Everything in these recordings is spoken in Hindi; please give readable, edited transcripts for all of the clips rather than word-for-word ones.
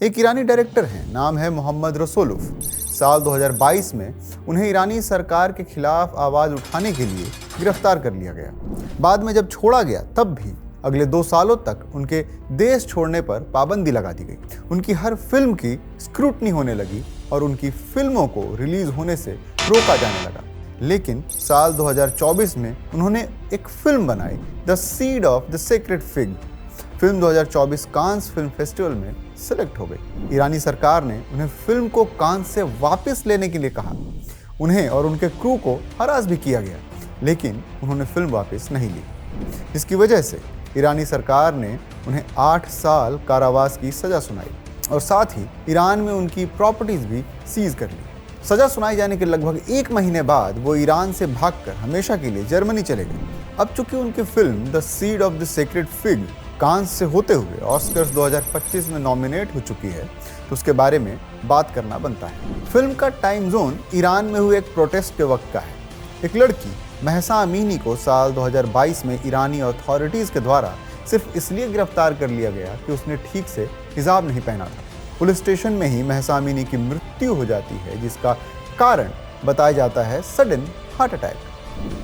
एक ईरानी डायरेक्टर हैं, नाम है मोहम्मद रसूलुफ। साल 2022 में उन्हें ईरानी सरकार के खिलाफ आवाज़ उठाने के लिए गिरफ्तार कर लिया गया। बाद में जब छोड़ा गया तब भी अगले 2 सालों तक उनके देश छोड़ने पर पाबंदी लगा दी गई। उनकी हर फिल्म की स्क्रूटनी होने लगी और उनकी फिल्मों को रिलीज होने से रोका जाने लगा। लेकिन साल 2024 में उन्होंने एक फिल्म बनाई, the seed of the sacred fig. Film 2024 Cannes film festival में सिलेक्ट हो गई। ईरानी सरकार ने उन्हें फिल्म को कांस से वापस लेने के लिए कहा। उन्हें और उनके क्रू को हरास भी किया गया, लेकिन उन्होंने फिल्म वापस नहीं ली। इसकी वजह से ईरानी सरकार ने उन्हें 8 साल कारावास की सजा सुनाई और साथ ही ईरान में उनकी प्रॉपर्टीज भी सीज कर ली। सजा सुनाई जाने के लगभग 1 महीने बाद वो ईरान से भागकर हमेशा के लिए जर्मनी चले गए। अब चूंकि उनकी film the seed of the sacred fig Cannes से होते हुए ऑस्कर्स 2025 में नॉमिनेट हो चुकी है, तो उसके बारे में बात करना बनता है। फिल्म का टाइम जोन ईरान में हुए एक प्रोटेस्ट के वक्त का है। एक लड़की महसा अमीनी को साल 2022 में ईरानी अथॉरिटीज़ के द्वारा सिर्फ इसलिए गिरफ्तार कर लिया गया कि उसने ठीक से हिजाब नहीं पहना था। पुलिस स्टेशन में ही महसा अमीनी की मृत्यु हो जाती है, जिसका कारण बताया जाता है सडन हार्ट अटैक।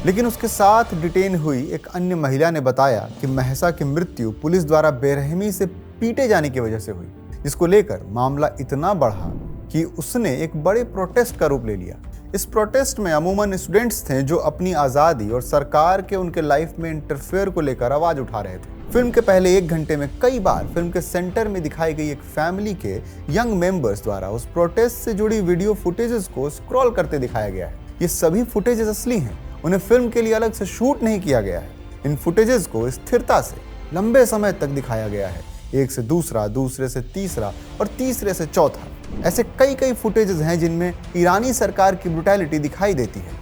लेकिन उसके साथ डिटेन हुई एक अन्य महिला ने बताया कि महसा की मृत्यु पुलिस द्वारा बेरहमी से पीटे जाने की वजह से हुई, जिसको लेकर मामला इतना बढ़ा कि उसने एक बड़े प्रोटेस्ट का रूप ले लिया। इस प्रोटेस्ट में अमूमन स्टूडेंट्स थे जो अपनी आज़ादी और सरकार के उनके लाइफ में इंटरफेयर को लेकर आवाज़ उठा रहे थे। फिल्म के पहले 1 घंटे में कई बार फिल्म के सेंटर में दिखाई गई एक फैमिली के यंग मेंबर्स द्वारा उस प्रोटेस्ट से जुड़ी वीडियो फुटेजेस को स्क्रॉल करते दिखाया गया है। ये सभी फुटेजेस असली हैं, उन्हें फिल्म के लिए अलग से शूट नहीं किया गया है। इन फुटेजेस को स्थिरता से लंबे समय तक दिखाया गया है, एक से दूसरा, दूसरे से तीसरा और तीसरे से चौथा। ऐसे कई फुटेजेस हैं जिनमें ईरानी सरकार की ब्रुटैलिटी दिखाई देती है।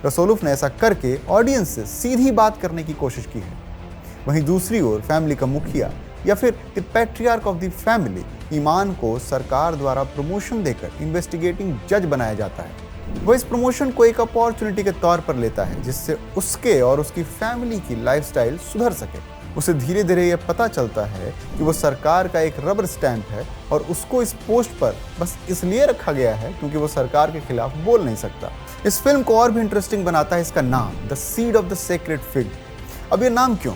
रसूलुफ ने ऐसा करके ऑडियंस से सीधी बात करने की कोशिश की है। वहीं दूसरी ओर फैमिली का मुखिया या फिर the patriarch of the family Iman को सरकार द्वारा प्रमोशन देकर इन्वेस्टिगेटिंग जज बनाया जाता है। वो इस प्रमोशन को एक अपॉर्चुनिटी के तौर पर लेता है जिससे उसके और उसकी फैमिली की लाइफस्टाइल सुधर सके। उसे धीरे धीरे यह पता चलता है कि वो सरकार का एक रबर स्टैंप है और उसको इस पोस्ट पर बस इसलिए रखा गया है क्योंकि वो सरकार के खिलाफ बोल नहीं सकता। इस फिल्म को और भी इंटरेस्टिंग बनाता है इसका नाम, the seed of the sacred fig. अब ये नाम क्यों?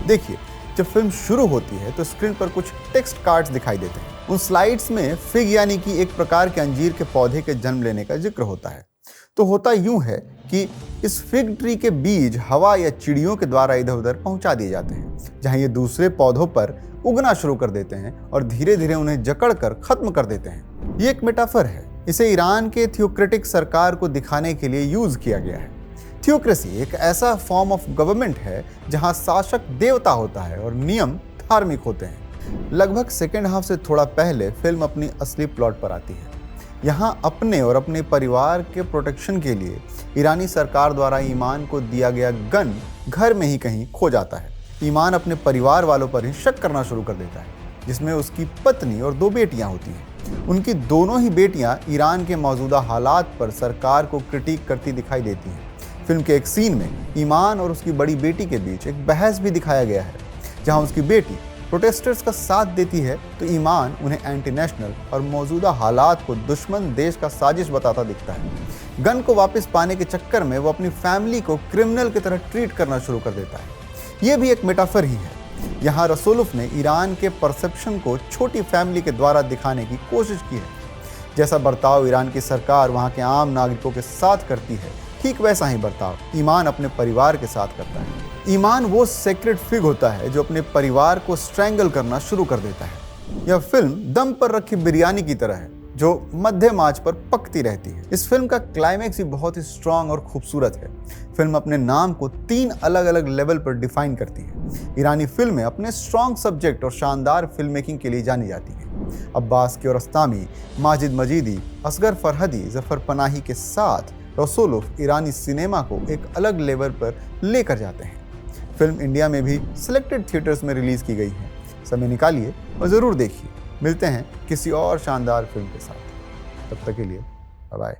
देखिए, जब फिल्म शुरू होती है तो स्क्रीन पर कुछ टेक्स्ट कार्ड्स दिखाई देते हैं। उन स्लाइड्स में फिग यानी कि एक प्रकार के अंजीर के पौधे के जन्म लेने का जिक्र होता है। तो होता यूं है कि इस फिग ट्री के बीज हवा या चिड़ियों के द्वारा इधर उधर पहुंचा दिए जाते हैं, जहां ये दूसरे पौधों पर उगना शुरू कर देते हैं और धीरे धीरे उन्हें जकड़ कर खत्म कर देते हैं। ये एक मेटाफर है। इसे ईरान के थियोक्रेटिक सरकार को दिखाने के लिए यूज किया गया है। थियोक्रेसी एक ऐसा फॉर्म ऑफ गवर्नमेंट है जहां शासक देवता होता है और नियम धार्मिक होते हैं। लगभग सेकेंड हाफ से थोड़ा पहले फिल्म अपनी असली प्लॉट पर आती है। यहाँ अपने और अपने परिवार के प्रोटेक्शन के लिए ईरानी सरकार द्वारा ईमान को दिया गया गन घर में ही कहीं खो जाता है। ईमान अपने परिवार वालों पर ही शक करना शुरू कर देता है, जिसमें उसकी पत्नी और 2 बेटियां होती हैं। उनकी दोनों ही बेटियां ईरान के मौजूदा हालात पर सरकार को क्रिटिक करती दिखाई देती हैं। फिल्म के एक सीन में ईमान और उसकी बड़ी बेटी के बीच एक बहस भी दिखाया गया है, जहां उसकी बेटी प्रोटेस्टर्स का साथ देती है तो ईमान उन्हें एंटी नेशनल और मौजूदा हालात को दुश्मन देश का साजिश बताता दिखता है। गन को वापस पाने के चक्कर में वो अपनी फैमिली को क्रिमिनल की तरह ट्रीट करना शुरू कर देता है। ये भी एक मेटाफर ही है। यहाँ रसूलुफ ने ईरान के परसेप्शन को छोटी फैमिली के द्वारा दिखाने की कोशिश की है। जैसा बर्ताव ईरान की सरकार वहाँ के आम नागरिकों के साथ करती है, ठीक वैसा ही बर्ताव ईमान अपने परिवार के साथ करता है। ईमान वो सेक्रेड फिग होता है जो अपने परिवार को स्ट्रैंगल करना शुरू कर देता है। यह फिल्म दम पर रखी बिरयानी की तरह है जो मध्यम आंच पर पकती रहती है। इस फिल्म का क्लाइमैक्स भी बहुत ही स्ट्रांग और खूबसूरत है। फिल्म अपने नाम को 3 अलग अलग लेवल पर डिफाइन करती है। ईरानी फिल्में अपने स्ट्रांग सब्जेक्ट और शानदार फिल्म मेकिंग के लिए जानी जाती हैं। अब्बास कियारोस्तामी, माजिद मजीदी, असगर फरहदी, जफर पनाही के साथ रसूलोव ईरानी सिनेमा को एक अलग लेवल पर लेकर जाते हैं। फिल्म इंडिया में भी सिलेक्टेड थिएटर्स में रिलीज की गई है। समय निकालिए और ज़रूर देखिए। मिलते हैं किसी और शानदार फिल्म के साथ। तब तक के लिए बाय बाय।